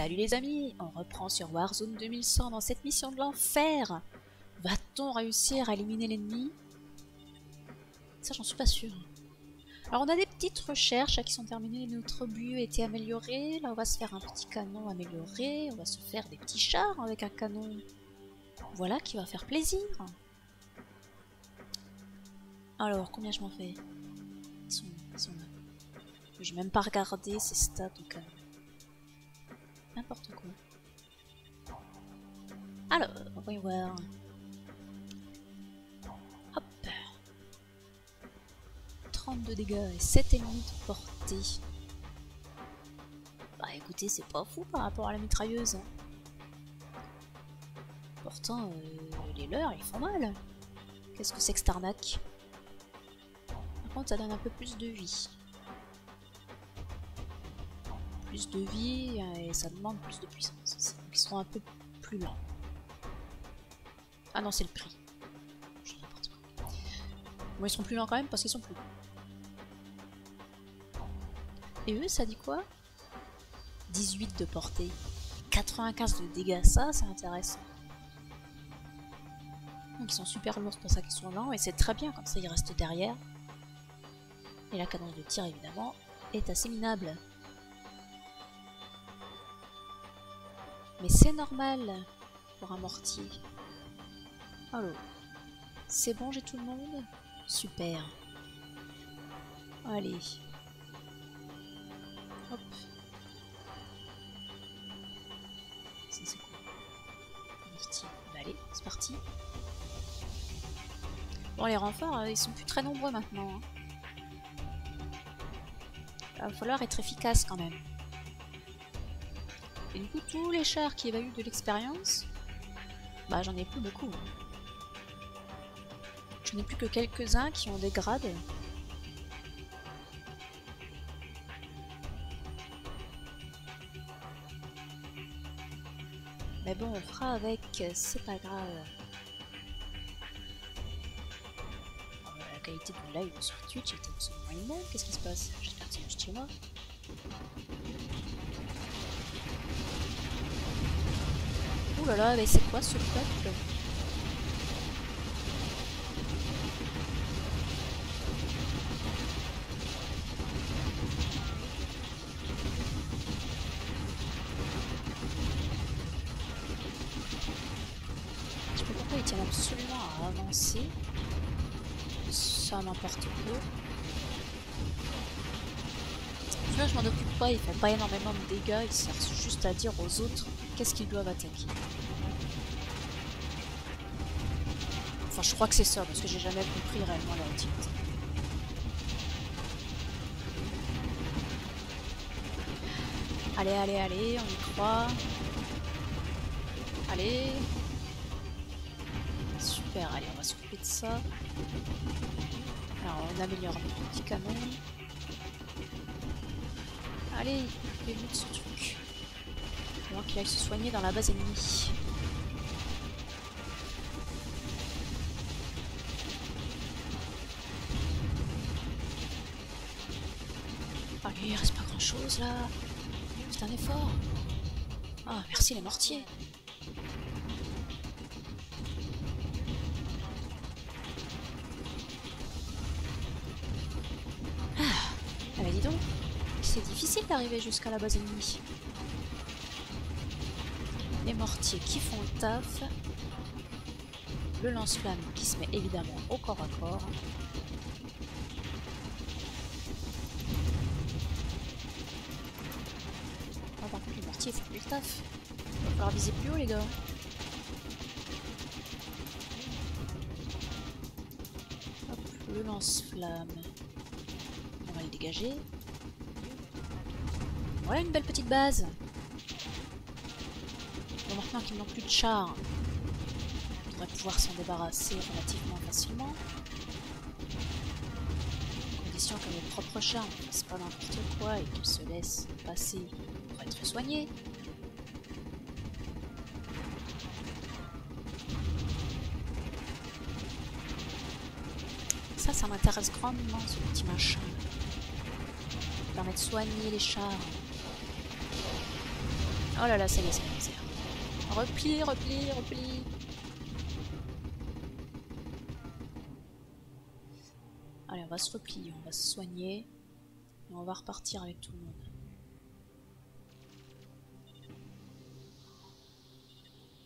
Salut les amis, on reprend sur Warzone 2100 dans cette mission de l'enfer. Va-t-on réussir à éliminer l'ennemi? Ça j'en suis pas sûre. Alors on a des petites recherches qui sont terminées, notre obus a été amélioré. Là on va se faire un petit canon amélioré, on va se faire des petits chars avec un canon. Voilà qui va faire plaisir. Alors combien je m'en fais? Ils sont là. J'ai même pas regardé ces stats au canon. N'importe quoi. Alors, voyons voir. Hop. 32 dégâts et 7 ennemis de portée. Bah écoutez, c'est pas fou par rapport à la mitrailleuse. Hein. Pourtant, les leurs, ils font mal. Qu'est-ce que c'est que cette arnaque? Par contre, ça donne un peu plus de vie. Plus de vie et ça demande plus de puissance aussi. Donc ils sont un peu plus lents. Ah non, c'est le prix. Je dis n'importe quoi. Bon, ils sont plus lents quand même parce qu'ils sont plus lents. Et eux, ça dit quoi? 18 de portée. 95 de dégâts, ça, c'est intéressant. Donc ils sont super lourds, c'est pour ça qu'ils sont lents. Et c'est très bien, comme ça ils restent derrière. Et la cadence de tir, évidemment, est assez minable. Mais c'est normal pour un mortier. Alors, c'est bon, j'ai tout le monde? Super. Allez. Hop. Ça c'est quoi? Mortier. Bah, allez, c'est parti. Bon, les renforts, ils sont plus très nombreux maintenant. Hein. Il va falloir être efficace quand même. Et du coup, tous les chars qui évaluent de l'expérience, bah j'en ai plus beaucoup. J'en ai plus que quelques-uns qui ont des grades. Mais bon, on fera avec, c'est pas grave. La qualité du live sur Twitch est absolument immonde. Qu'est-ce qui se passe? J'espère que c'est juste chez moi. Ouh là là, mais c'est quoi ce peuple? Je sais pas pourquoi ils tiennent absolument à avancer. Ça m'importe peu. Celui-là je m'en occupe pas, il fait pas énormément de dégâts, il sert juste à dire aux autres qu'est-ce qu'ils doivent attaquer. Enfin je crois que c'est ça, parce que j'ai jamais compris réellement la utilité. Allez, allez, allez, on y croit. Allez. Super, allez, on va s'occuper de ça. Alors on améliore notre petit canon. Allez, occupez-vous de ce truc. Avant qu'il aille se soigner dans la base ennemie. Allez, il reste pas grand chose là. C'est un effort. Ah, merci les mortiers. Ah bah dis donc, c'est difficile d'arriver jusqu'à la base ennemie. Les mortiers qui font le taf. Le lance-flamme qui se met évidemment au corps à corps. Ah, par contre les mortiers font plus le taf. Il va falloir viser plus haut les gars. Hop, le lance-flamme. On va le dégager. Voilà une belle petite base. Bon, maintenant qu'ils n'ont plus de chars, on devrait pouvoir s'en débarrasser relativement facilement. À condition que mes propres chars ne fassent pas n'importe quoi et qu'ils se laissent passer pour être soignés. Ça m'intéresse grandement ce petit machin. Ça permet de soigner les chars. Oh là là, ça y est, c'est la misère. Repli, repli, repli. Allez, on va se replier, on va se soigner. Et on va repartir avec tout le monde.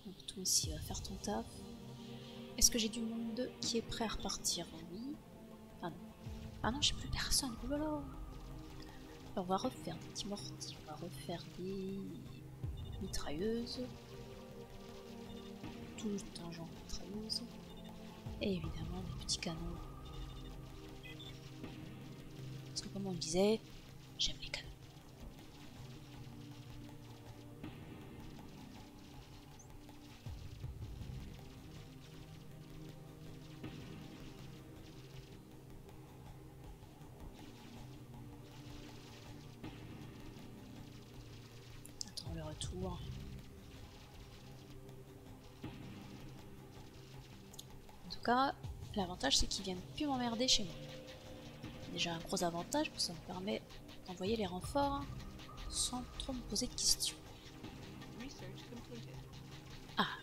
Donc toi aussi, va faire ton taf. Est-ce que j'ai du monde qui est prêt à repartir? Oui. Ah non. Ah non, j'ai plus personne. Oh là là. Alors, on va refaire des petits mortiers. On va refaire des mitrailleuses. Tout le temps genre mitrailleuses. Et évidemment des petits canons. Parce que comme on le disait, j'aime les canons. Attends le retour. En tout cas, l'avantage c'est qu'ils viennent plus m'emmerder chez moi. Déjà un gros avantage parce que ça me permet d'envoyer les renforts sans trop me poser de questions. Ah,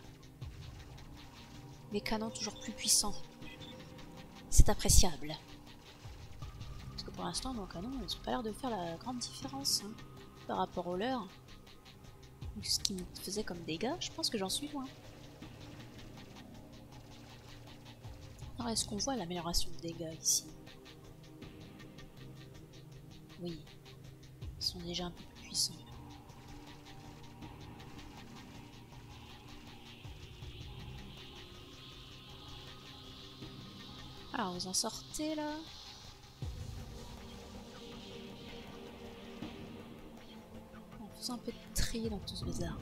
les canons toujours plus puissants. C'est appréciable. Parce que pour l'instant, nos canons, ils ont pas l'air de faire la grande différence hein, par rapport aux leurs. Ce qui me faisait comme dégâts, je pense que j'en suis loin. Alors, est-ce qu'on voit l'amélioration de dégâts ici? Oui, ils sont déjà un peu plus puissants. Alors, vous en sortez là? En faisant un peu de tri dans tout ce bazar.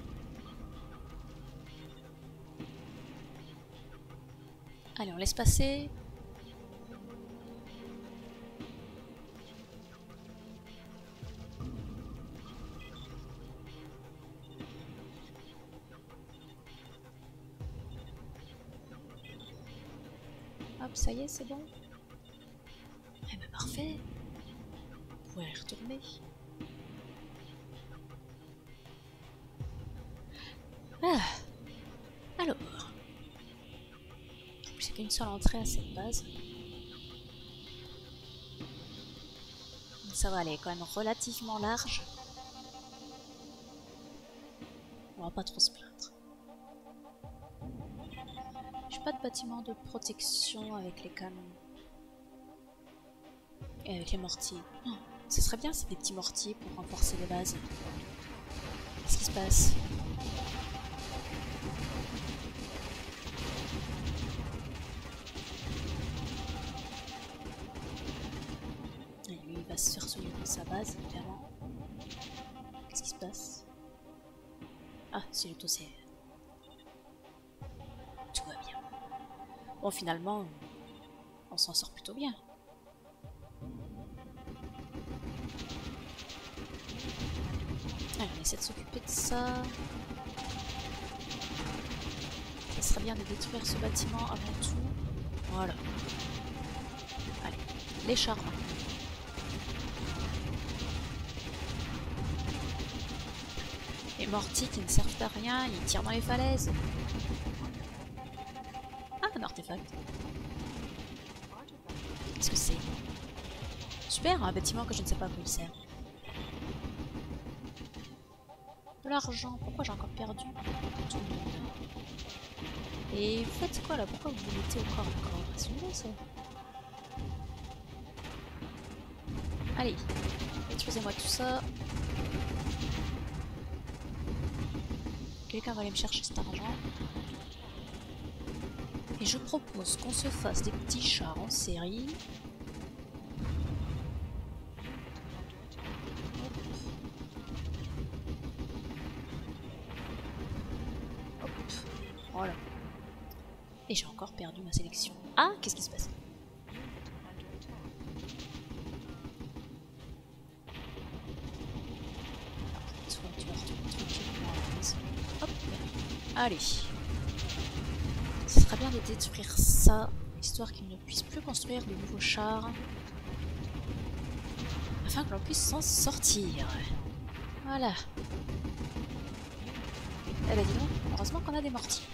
Allez, on laisse passer. Hop, ça y est, c'est bon. Eh ben parfait. Vous pouvez y retourner. Ah. Alors. J'ai qu'une seule entrée à cette base. Donc ça va, elle est quand même relativement large. On va pas trop se plaindre. J'ai pas de bâtiment de protection avec les canons. Et avec les mortiers. Oh, ce serait bien, c'est des petits mortiers pour renforcer les bases. Qu'est-ce qui se passe? Et lui, il va se faire soigner dans sa base, évidemment. Qu'est-ce qui se passe? Ah, c'est le dossier. Tout va bien. Bon, finalement, on s'en sort plutôt bien. Allez, on essaie de s'occuper de ça. Ça serait bien de détruire ce bâtiment avant tout. Voilà. Allez, les charbons. Les mortiers qui ne servent à rien, ils tirent dans les falaises. Ah, un artefact. Qu'est-ce que c'est? Super, un bâtiment que je ne sais pas à quoi il sert. De l'argent, pourquoi j'ai encore perdu tout le monde? Et vous faites quoi là? Pourquoi vous vous mettez au corps à corps? C'est bon ça. Allez, détruisez-moi tout ça. Quelqu'un va aller me chercher cet argent. Et je propose qu'on se fasse des petits chars en série. Hop. Voilà. Et j'ai encore perdu ma sélection. Ah, qu'est-ce qui se passe? Toi, tu vas retourner tranquillement à la maison. Hop. Allez. Ce serait bien de détruire ça, histoire qu'ils ne puissent plus construire de nouveaux chars. Afin que l'on puisse s'en sortir. Voilà. Eh ben dis donc, heureusement qu'on a des mortiers.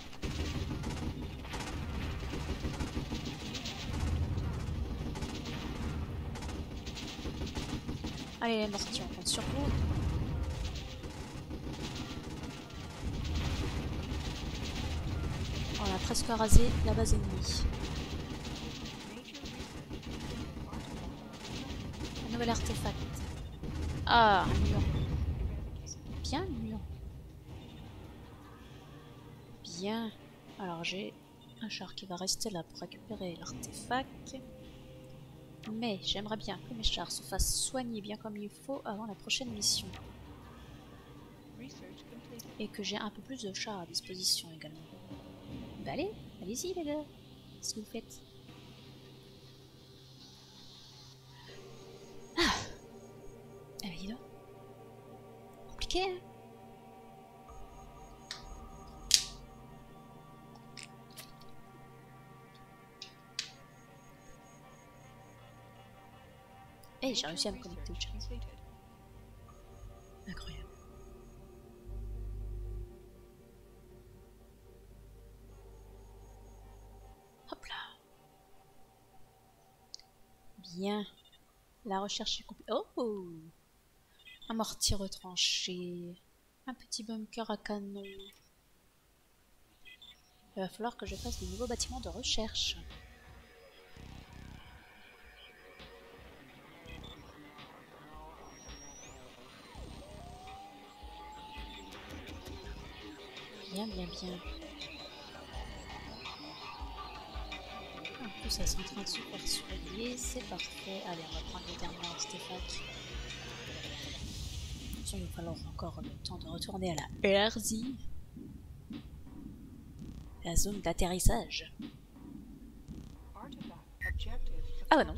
Allez les mortiers, on compte sur vous. On a presque rasé la base ennemie. Un nouvel artefact. Ah, un mur. Bien le mur. Bien. Alors j'ai un char qui va rester là pour récupérer l'artefact. Mais j'aimerais bien que mes chars se fassent soigner bien comme il faut avant la prochaine mission. Et que j'ai un peu plus de chars à disposition également. Bah allez, allez-y les gars. Qu'est-ce que vous faites? Ah, bah dis donc. Compliqué hein. Eh, j'ai réussi à me connecter au chat. Incroyable. Hop là. Bien. La recherche est complète. Oh! Un mortier retranché. Un petit bunker à canon. Il va falloir que je fasse de nouveaux bâtiments de recherche. Bien, bien, bien. En plus, ça c'est en train de se faire soigner, c'est parfait. Allez, on va prendre le dernier artefact. Il va falloir encore le temps de retourner à la RZ. La zone d'atterrissage. Ah bah non,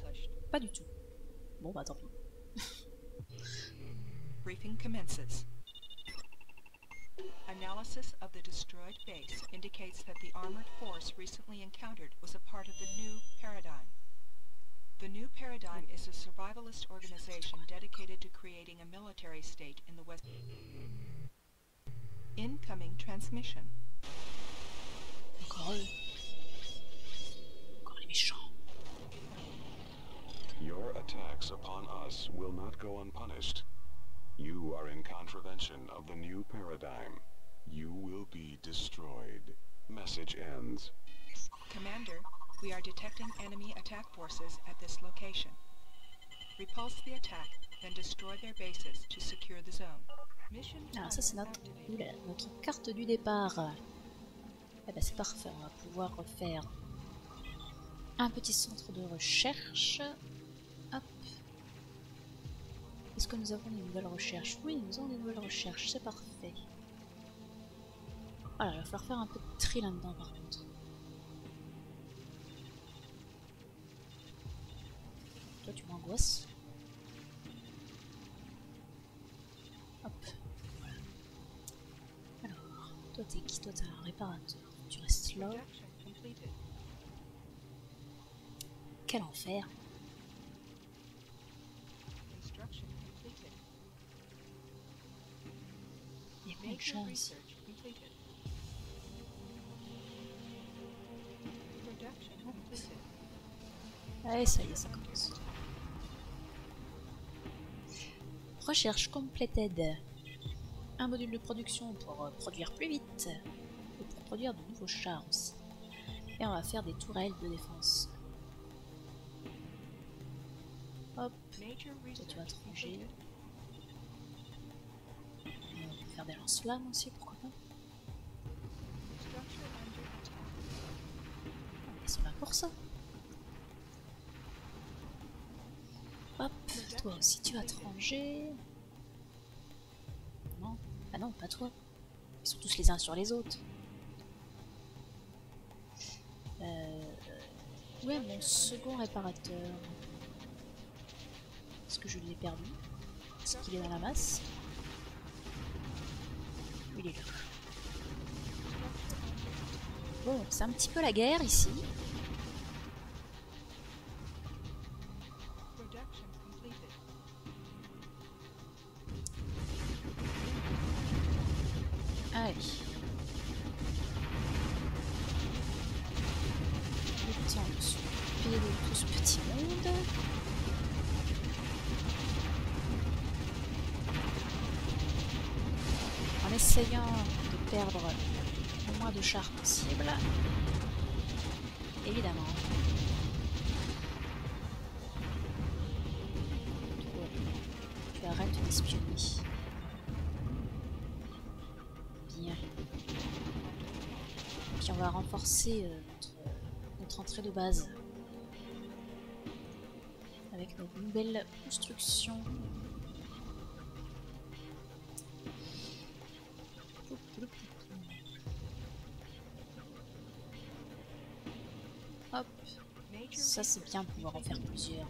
pas du tout. Bon bah tant pis. Briefing commences. Analysis of the destroyed base indicates that the armored force recently encountered was a part of the New Paradigm. The New Paradigm is a survivalist organization dedicated to creating a military state in the West. Incoming transmission. Encore eux. Encore les méchants. Your attacks upon us will not go unpunished. You are in contravention of the New Paradigm. You will be destroyed. Message ends. Commander, we are detecting enemy attack forces at this location. Repulse the attack, then destroy their bases to secure the zone. Mission Ah ça c'est notre carte du départ. Eh ben c'est parfait, on va pouvoir refaire un petit centre de recherche. Hop. Est-ce que nous avons des nouvelles recherches? Oui, nous avons des nouvelles recherches, c'est parfait. Voilà, il va falloir faire un peu de tri là-dedans par contre. Toi tu m'angoisses. Hop, voilà. Alors, toi t'es qui? Toi t'es un réparateur. Tu restes là. Quel enfer! Il y a combien de chats ici? Allez, ça y est, ça commence. Recherche completed. Un module de production pour produire plus vite. Et pour produire de nouveaux chars aussi. Et on va faire des tourelles de défense. Hop. Toi, tu vas te ranger. Et on peut faire des lance-flammes aussi, pourquoi pas. Ils sont là pour ça. Hop, toi aussi tu vas te ranger. Non, ah non, pas toi. Ils sont tous les uns sur les autres. Où est mon second réparateur? Est-ce que je l'ai perdu? Est-ce qu'il est dans la masse? Il est là. Bon, c'est un petit peu la guerre ici. Allez. de tout ce petit monde. En essayant de perdre le moins de chars possible. Évidemment. Tu arrêtes d'espionner. Bien. Puis on va renforcer notre entrée de base. Avec notre nouvelle construction. Hop. Ça c'est bien de pouvoir en faire plusieurs.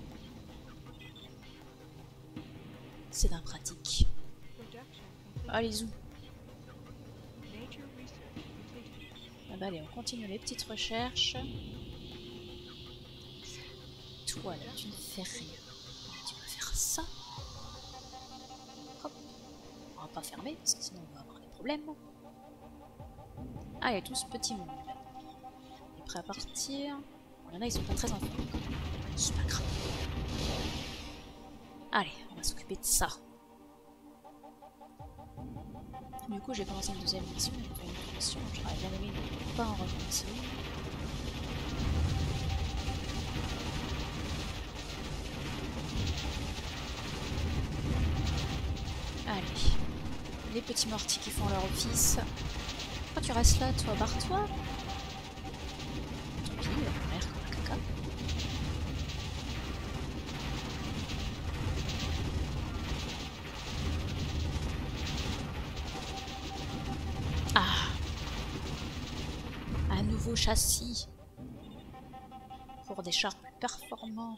C'est d'un pratique. Allez, où? Ah bah allez, on continue les petites recherches. Toi là, tu ne fais rien. Tu vas faire ça. Hop. On va pas fermer parce que sinon on va avoir des problèmes. Ah, il y a tout ce petit monde. Il est prêt à partir. Bon, il y en a, ils sont pas très en forme. C'est pas grave. Allez, on va s'occuper de ça. Du coup, j'ai commencé une deuxième mission. J'aurais bien aimé ne pas en recommencer. Allez. Les petits mortiers qui font leur office. Pourquoi tu restes là, toi? Barre-toi. Tant pis, il a l'air comme un caca. Ah! Un nouveau châssis. Pour des chars plus performants.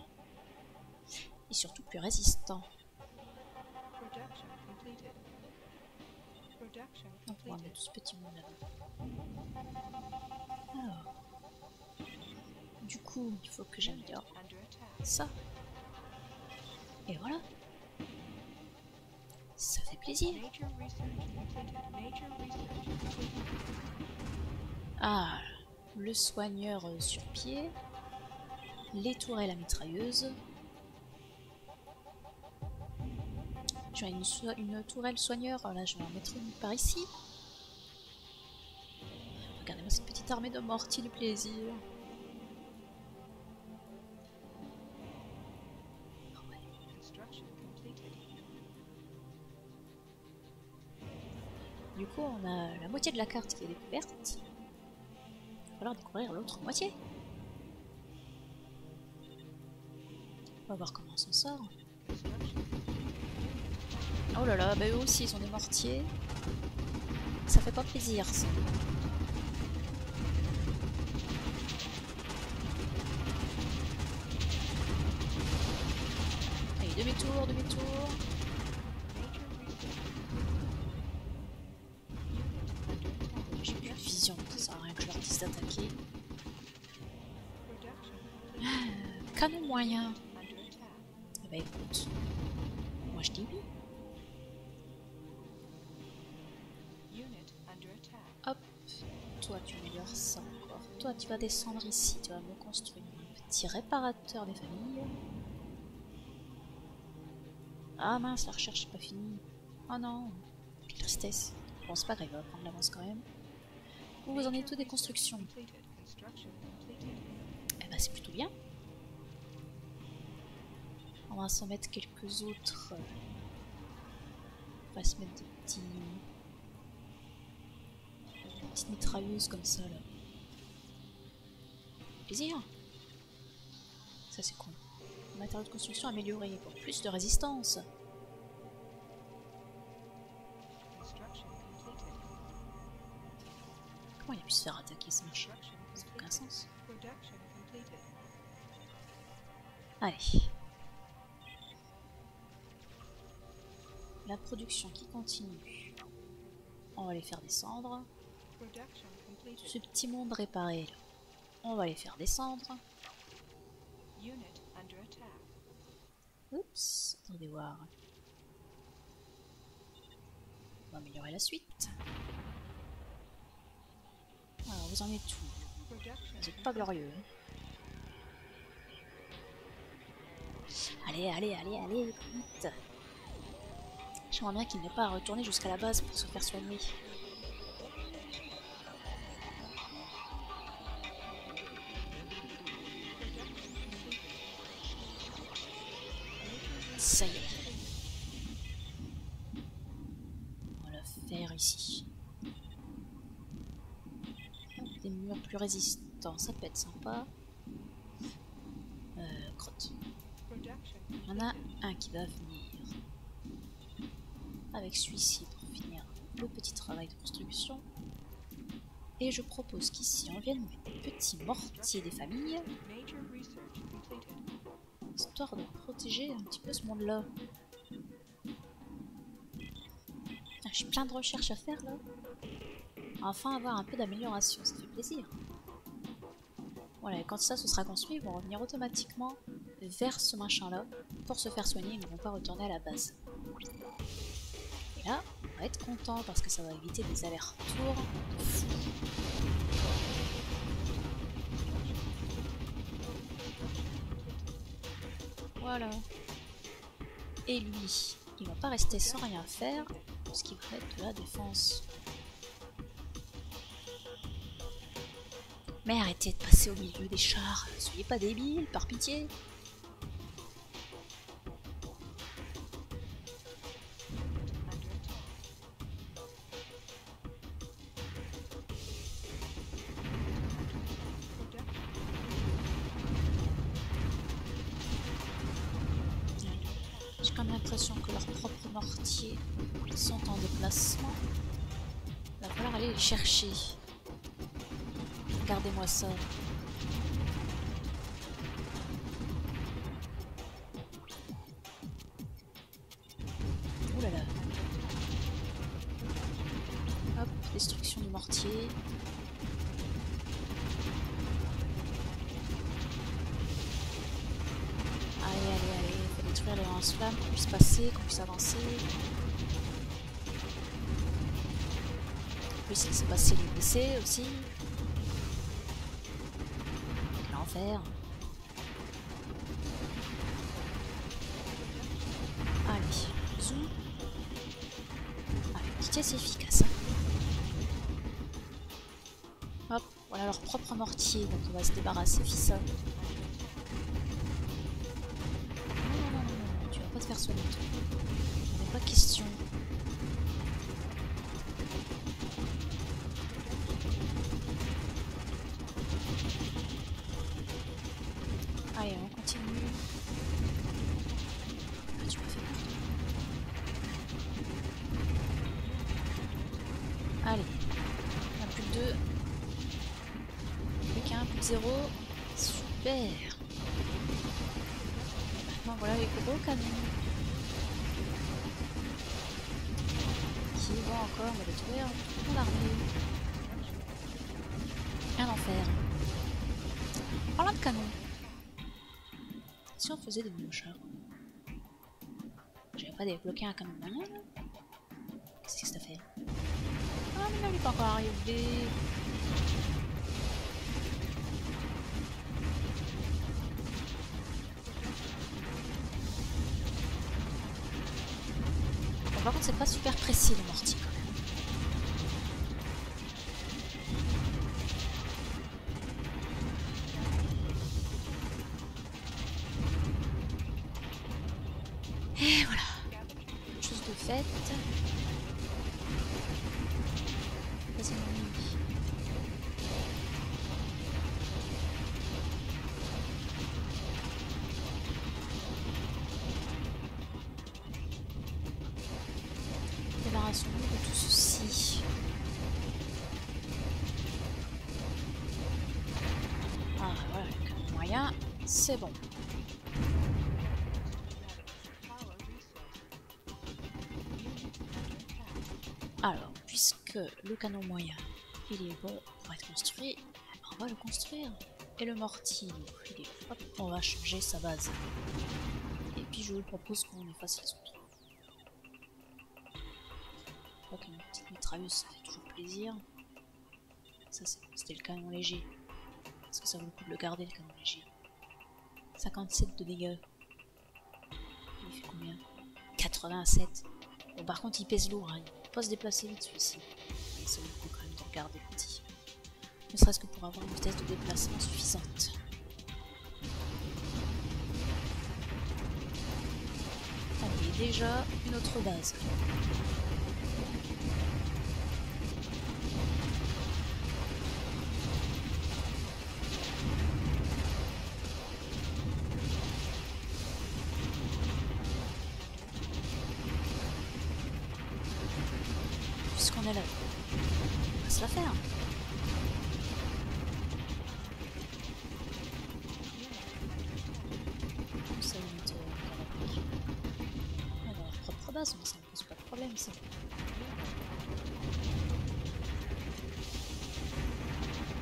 Et surtout plus résistants. Donc on va mettre tout ce petit monde là-bas. Alors. Du coup, il faut que j'améliore ça. Et voilà. Ça fait plaisir. Ah, le soigneur sur pied. Les tourelles à mitrailleuse. J'ai une tourelle soigneur. Là, je vais en mettre une par ici. Regardez-moi cette petite armée de mortiers du plaisir. Du coup, on a la moitié de la carte qui est découverte. Il va falloir découvrir l'autre moitié. On va voir comment on s'en sort. Oh là là, bah eux aussi ils ont des mortiers. Ça fait pas plaisir ça. Allez, demi-tour, demi-tour. J'ai plus de vision, ça sert à rien que je leur dise d'attaquer. Canon moyen. Eh bah écoute, moi je dis oui. Hop, toi tu améliores ça encore. Toi tu vas descendre ici, tu vas me construire un petit réparateur des familles. Ah mince, la recherche n'est pas finie. Oh non, quelle tristesse. Bon c'est pas grave, on va prendre l'avance quand même. Vous en êtes tout des constructions. Eh bah c'est plutôt bien. On va s'en mettre quelques autres. On va se mettre des petites mitrailleuses comme ça là. Plaisir. Ça c'est cool. Matériaux de construction amélioré pour plus de résistance. Comment il a pu se faire attaquer ce machin? Ça n'a aucun sens. Allez. La production qui continue. On va les faire descendre. Ce petit monde réparé là. On va les faire descendre. Oups, attendez voir. On va améliorer la suite. Alors vous en êtes tout. Vous n'êtes pas glorieux. Hein. Allez, allez, allez, allez, vite. J'aimerais bien qu'il n'ait pas à retourner jusqu'à la base pour se faire soigner. Ça y est. On va le faire ici. Des murs plus résistants, ça peut être sympa. Crotte. Il y en a un qui va venir. Avec celui-ci pour finir le petit travail de construction. Et je propose qu'ici on vienne mettre des petits mortiers des familles. Histoire de protéger un petit peu ce monde-là. J'ai plein de recherches à faire là. Enfin avoir un peu d'amélioration, ça fait plaisir. Voilà, et quand ça se sera construit, ils vont revenir automatiquement vers ce machin-là pour se faire soigner, ils ne vont pas retourner à la base. Et là, on va être content parce que ça va éviter des allers-retours de fou. Voilà. Et lui, il va pas rester sans rien faire, ce qui va être de la défense. Mais arrêtez de passer au milieu des chars, soyez pas débiles, par pitié. J'ai quand même l'impression que leurs propres mortiers sont en déplacement. Il va falloir aller les chercher. Regardez-moi ça. Ouh là là. Hop, destruction du mortier. Allez, allez, allez, il faut détruire les lance-flammes, qu'on puisse passer, qu'on puisse avancer. On puisse laisser passer les blessés aussi. Quel enfer. Allez, zoom. Avec vitesse efficace. Hop, voilà leur propre mortier, donc on va se débarrasser, fils. Non, non, non, non, non, tu vas pas te faire soigner toi. Il n'y a pas question. Allez, on continue. Ah, tu m'as fait peur. Allez, on a plus que 2. Plus qu'un, plus que 0. Super. Maintenant voilà les gros canons. Qui vont encore me détruire mon armée. Un enfer. En parlant de canon. Si on faisait des mouches, j'avais pas débloqué un canon moyen là. Qu'est-ce que ça fait? Ah mais là il est pas encore arrivé. Bon, par contre c'est pas super précis le mortier quand même. Et voilà. Chose de faite. Vas-y, nuit. Débarrassons-nous de tout ceci. Ah voilà, le canon moyen, c'est bon. Alors, puisque le canon moyen il est bon pour être construit, on va le construire. Et le mortier, il est... Hop, on va changer sa base. Et puis je vous propose qu'on efface les autres. Je crois qu'une petite mitrailleuse ça fait toujours plaisir. Ça c'était le canon léger. Est-ce que ça vaut le coup de le garder le canon léger? 57 de dégâts. Il fait combien? 87. Bon, par contre, il pèse lourd, hein. Il peut pas se déplacer vite celui-ci. Et ça vaut le coup quand même de le garder petit. Ne serait-ce que pour avoir une vitesse de déplacement suffisante. Allez, déjà une autre base. Puisqu'on est là, on va se la faire. Ça va mettre on va avoir propre base, mais ça ne pose pas de problème ça.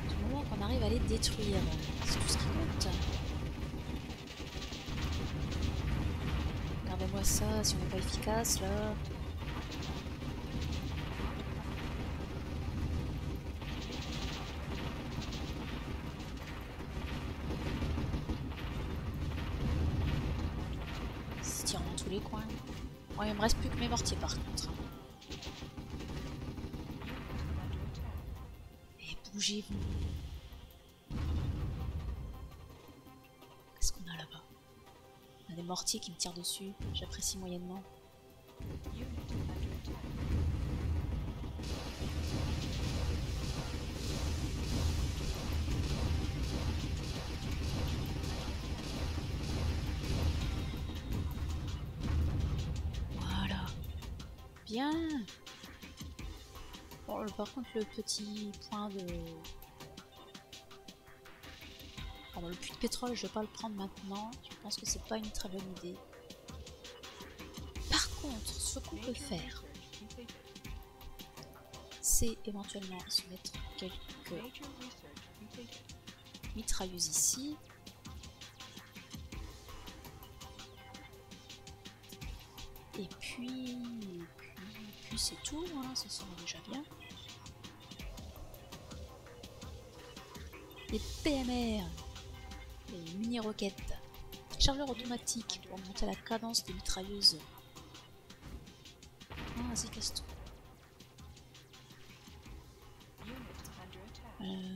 Du moment qu'on arrive à les détruire, c'est tout ce qui compte. Regardez-moi ça, si on n'est pas efficace là. Les coins. Bon, il me reste plus que mes mortiers par contre. Et bougez-vous. Qu'est-ce qu'on a là-bas? On a des mortiers qui me tirent dessus. J'apprécie moyennement. Bien. Bon, par contre, le petit point de... Bon, le puits de pétrole, je vais pas le prendre maintenant. Je pense que c'est pas une très bonne idée. Par contre, ce qu'on peut faire, c'est éventuellement se mettre quelques mitrailleuses ici. Et puis c'est tout, hein, ça sera déjà bien. Les PMR, les mini-roquettes, chargeur automatique pour monter la cadence des mitrailleuses. Ah, vas-y, casse-toi.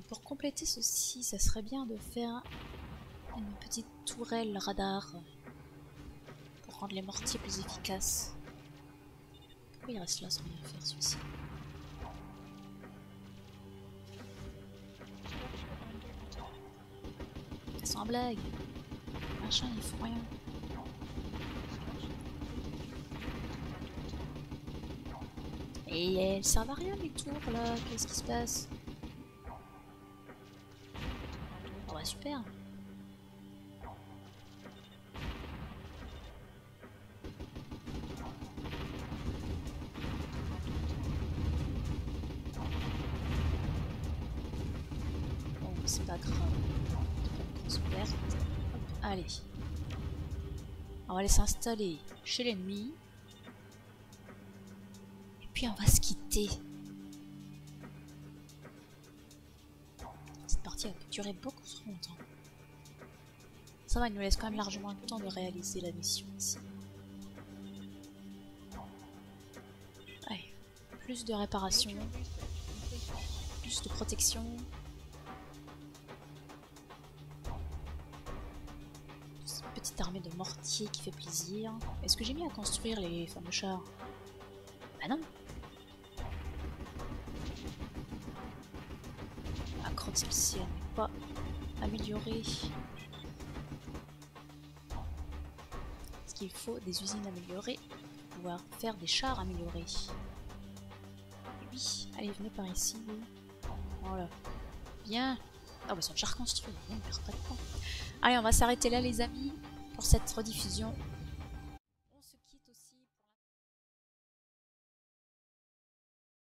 Pour compléter ceci, ça serait bien de faire une petite tourelle radar pour rendre les mortiers plus efficaces. Pourquoi il reste là sans rien faire celui-ci? Sans blague. Machin, ils font rien. Et elles servent à rien les tours là, qu'est-ce qui se passe? Oh bah super. C'est pas grave. Super. Allez. On va aller s'installer chez l'ennemi. Et puis on va se quitter. Cette partie a pu durer beaucoup trop longtemps. Ça va, il nous laisse quand même largement le temps de réaliser la mission ici. Allez. Plus de réparation. Plus de protection. Petite armée de mortiers qui fait plaisir. Est-ce que j'ai mis à construire les fameux chars? Bah non. La crotte celle-ci elle n'est pas améliorée. Parce qu'il faut des usines améliorées pour pouvoir faire des chars améliorés. Oui, allez venez par ici. Voilà. Bien. Ah bah c'est un char construit, on perd pas de temps. Allez, on va s'arrêter là les amis pour cette rediffusion.